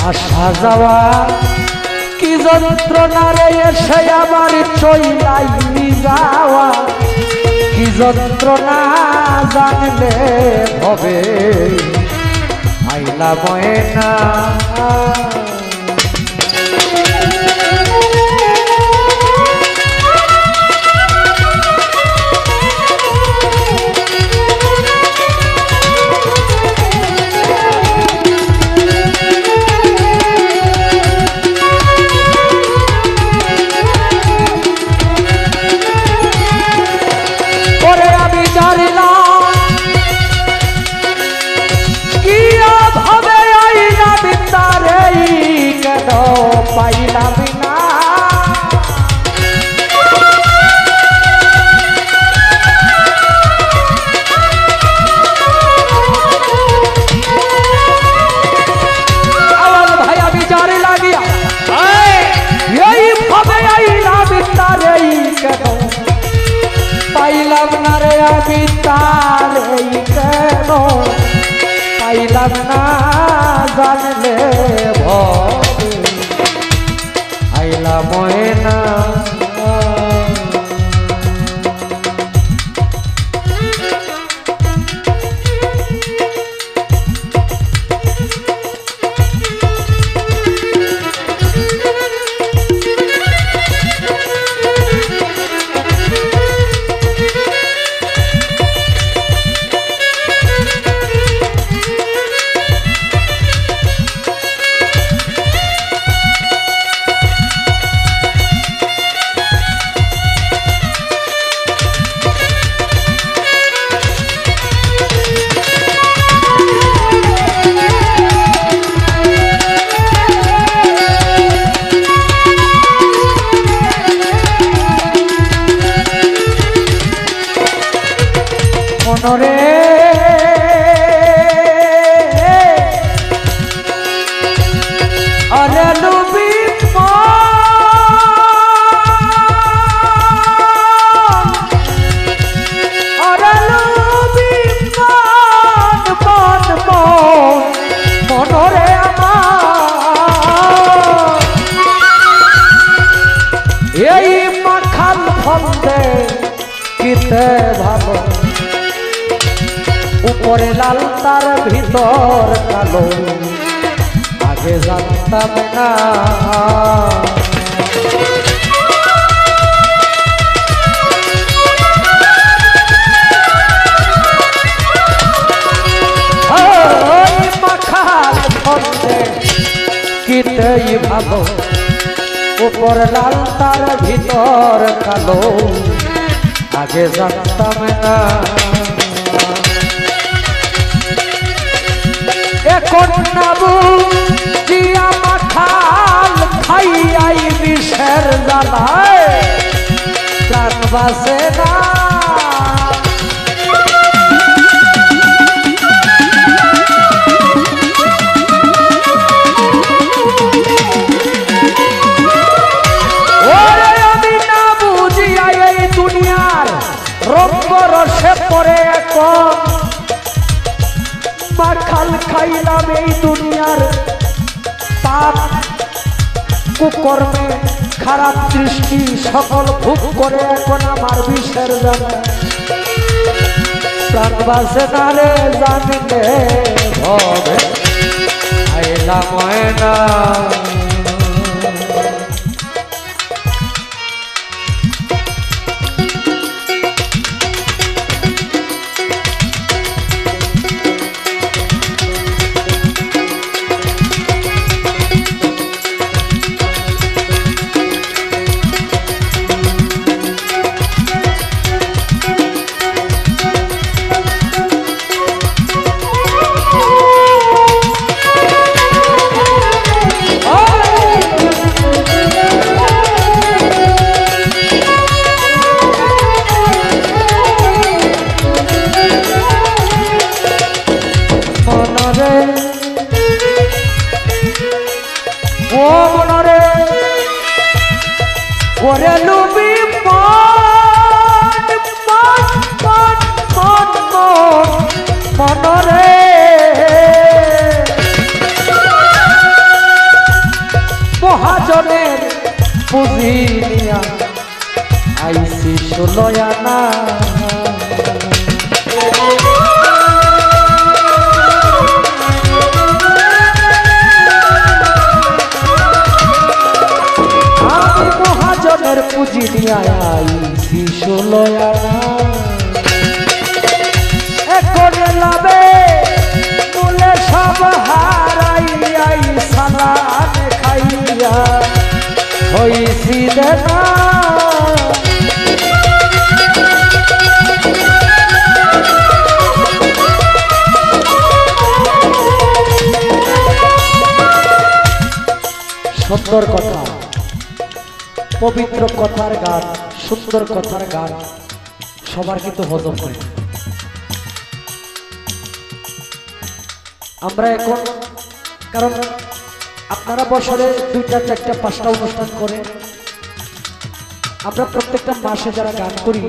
আসা যাওয়া কি যন্ত্রণা রে এসে আমার চইলাই যাওয়া কি যন্ত্রণা জানলে হবে আইলা ময়না পাইলাম না আওয়াল ভাই আমি জারি লাগিয়া এই ভাবে আইলাম তারে কেন পাইলাম না রে আমি তারে কেন পাইলাম না জানলে ভবে আইলা ময়না মনরে আরে লুবি আরে লুবি মনরে আমার এই মাখান ফন্দে কিতে ভালো উপরে লাল তার ভিতর কালো আগে জানতাম না মাখাল ফন্দে কিতেই ভালো উপরে লাল তার ভিতর কালো আগে জানতাম না এখন নাবু দিয়া মাখাল খাইয়াই বিষের জ্বালায় প্রাণ বাসে না ওরে আমি না বুঝিয়া এই দুনিয়ার রঙ্গ রসে পড়ে এখন মাখাল খাইলাম এই দুনিয়ার পাপ কুকর্মে খারাপ দৃষ্টি সকল ভোগ করে এখন আমার বিষের জানা প্রাণ বাসে না রে জানলে হবে আইলা ময়না ওরে লুবি মনরে ষোলয়ানা আমি মহাজনের পুঁজি নিয়ে আইছি ষোলয়ানা করে লাভে মূলে সব হারাইয়াই সালান খাইয়া হইছি দেনা সুন্দর কথা পবিত্র কথার গান সুন্দর কথার গান সবার কিন্তু হজম হয় আমরা এখন কারণ আপনারা বছরে 2টা 4টা 5টা অনুষ্ঠান করে আমরা প্রত্যেকটা মাসে যারা গান করি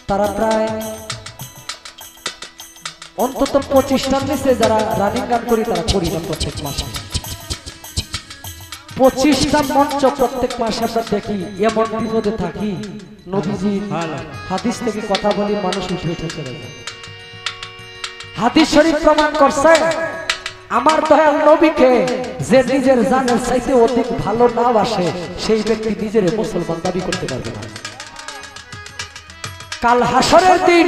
তারা প্রায় অন্তত 25টার নিচে যারা রানিং গান করি তারা করি না প্রত্যেক মাসে 25টা মঞ্চ প্রত্যেক মাসে আমরা দেখি এমন বিপদে থাকি নবীজি হাদিস থেকে কথা বলি মানুষ উঠে উঠে চলে যায় হাদিস শরীফ প্রমাণ করছে আমার দয়াল নবীকে যে নিজের জানের চাইতে অধিক ভালো না বাসে সেই ব্যক্তি নিজের মুসলমান দাবি করতে পারবে না কাল হাসরের দিন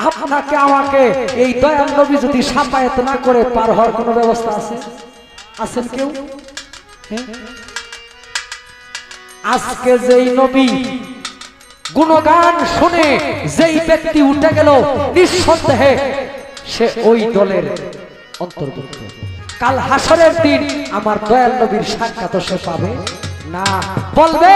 আপনাকে আমাকে এই দয়াল নবী যদি সাফায়াত না করে পার হওয়ার কোনো ব্যবস্থা আছে আছেন কেউ আজকে যেই নবী গুণগান শুনে যেই ব্যক্তি উঠে গেল নিঃসন্দেহে সে ওই দলের অন্তর্ভুক্ত কাল হাসরের দিন আমার দয়াল নবীর সাক্ষাৎ সে পাবে না বলবে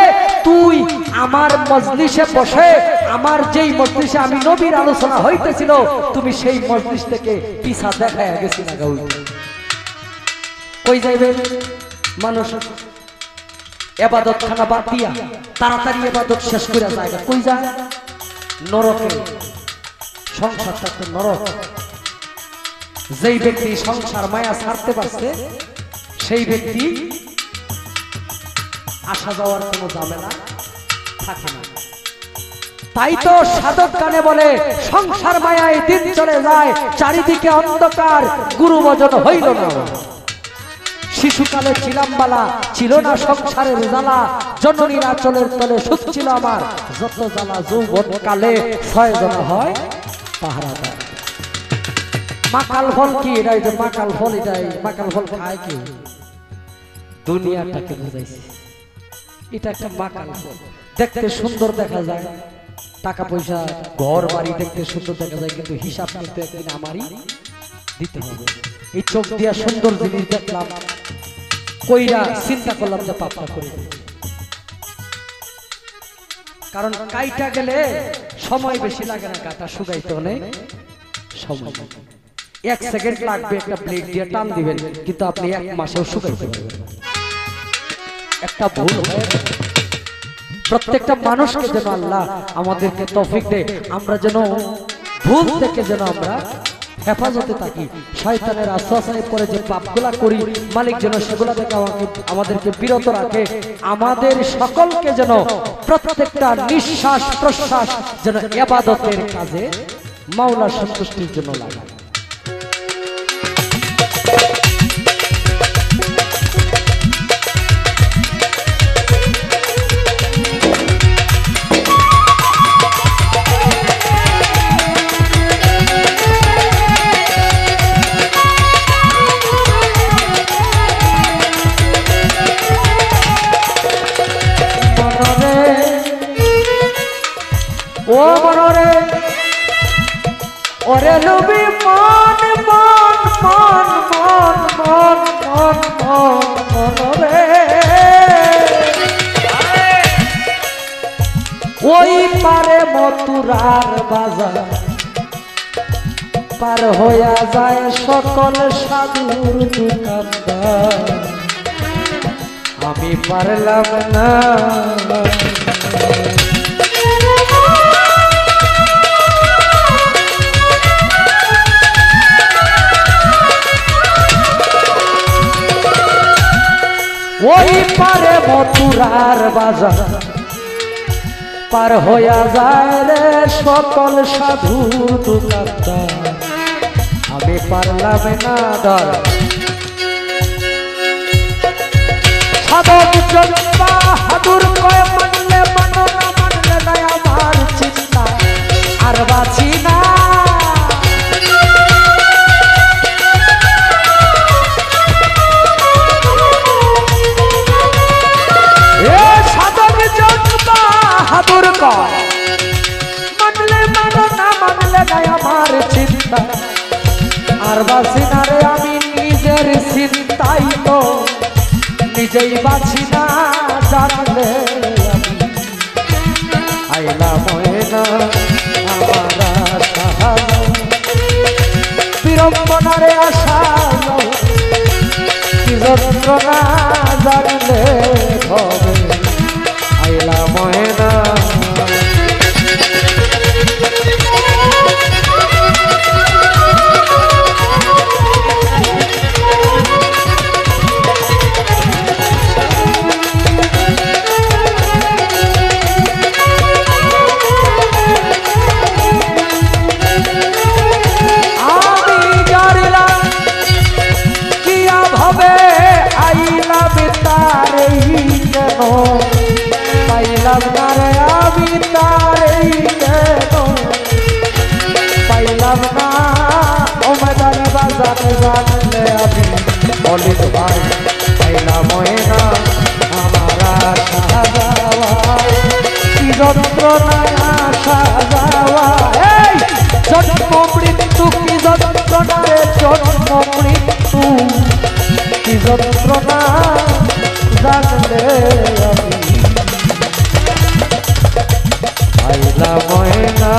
তুই আমার মজলিসে বসে আমার যেই মজলিসে আমি নবীর আলোচনা হইতেছিল তুমি সেই মজলিস থেকে পিছা দেখায় গেছি না গাউই কই যাইবে মানুষ ইবাদত খানা বাদ দিয়া তাড়াতাড়ি ইবাদত শেষ করে যায় কই যায় নরকে সংসারটা তো নরক যেই ব্যক্তি সংসার মায়া ছাড়তে পারছে সেই ব্যক্তি আসা যাওয়ার কোনো ঝামেলা থাকে না তাই তো সাধক গানে বলে সংসার মায়ায় দিন চলে যায় চারিদিকে অন্ধকার গুরু ভজন হইল না শিশুকালে ছিলাম বালা ছিল না সংসারের জ্বালা জননীর আঁচলের তলে সুখ ছিল আমার যত জ্বালা যৌবন কালে ছয়জন হয় পাহারাদার মাকাল ফল কি এটাই যে মাকাল ফল এটাই মাকাল ফল খায় কি দুনিয়াটাকে বুঝাইছে এটা একটা মাকাল ফল দেখতে সুন্দর দেখা যায় টাকা পয়সা ঘর বাড়ি দেখতে সুন্দর দেখা যায় কিন্তু হিসাব করতে একদিন আমারই দিতে হবে এই চোখ দিয়া সুন্দর জিনিস দেখলাম কইরা চিন্তা করলাম যে পাপটা করে কারণ কাইটা গেলে সময় বেশি লাগে না কাটা শুকাইতে অনেক সময় 1 সেকেন্ড লাগবে একটা প্লেট দিয়ে টান দিবেন কিন্তু আপনি 1 মাসেও শুকাইতে পারবেন একটা ভুল হয় প্রত্যেকটা মানুষকে যেন আল্লাহ আমাদেরকে তৌফিক দেয় আমরা যেন ভুল থেকে যেন আমরা হেফাজতে থাকি শয়তানের আশ্বাসনে পড়ে যে পাপগুলা করি মালিক যেন সেগুলা থেকে আমাদেরকে বিরত রাখে আমাদের সকলকে যেন প্রত্যেকটা নিঃশ্বাস প্রশ্বাস যেন ইবাদতের কাজে মাওলার সন্তুষ্টির জন্য লাগে ও মনরে ওরে নবী মন মন মন মন মন মন মন মনরে ওই পারে মথুরার বাজার পার হইয়া যায় সকল সাধুর দোকানদার আমি পারলাম না ওই পারে মথুরার বাজার পার হইয়া যায় রে সকল সাধুর দোকানদার, আমি পারলাম না দার। সাধক জন বাহাদুর কয় মানলে মানো না মানলে নাই আমার চিন্তা, আর বাঁচি না। সাধক জন বাহাদুর কয় মানলে মানো না মানলে নাই আমার চিন্তা, আর বাঁচি না রে আমি নিজের চিন্তাই তো নিজেই বাঁচি না জানলে। আমি আইলাম না আমার আশা বিড়ম্বনারে আশা কি যন্ত্রণা জানলে হবে। আইলাম না পাইলাম না রে আমি তারেই কেন পাইলাম না। ও ময়দান বাজারে জানলে আমি অলিত ভাই পাইলাম না আমার আশা যাওয়া কি যন্ত্রণা আশা যাওয়া। এই জন্ম মৃত্যু কি যন্ত্রণা রে জন্ম মৃত্যু কি যন্ত্রণা জানলে আমি আইলাম না।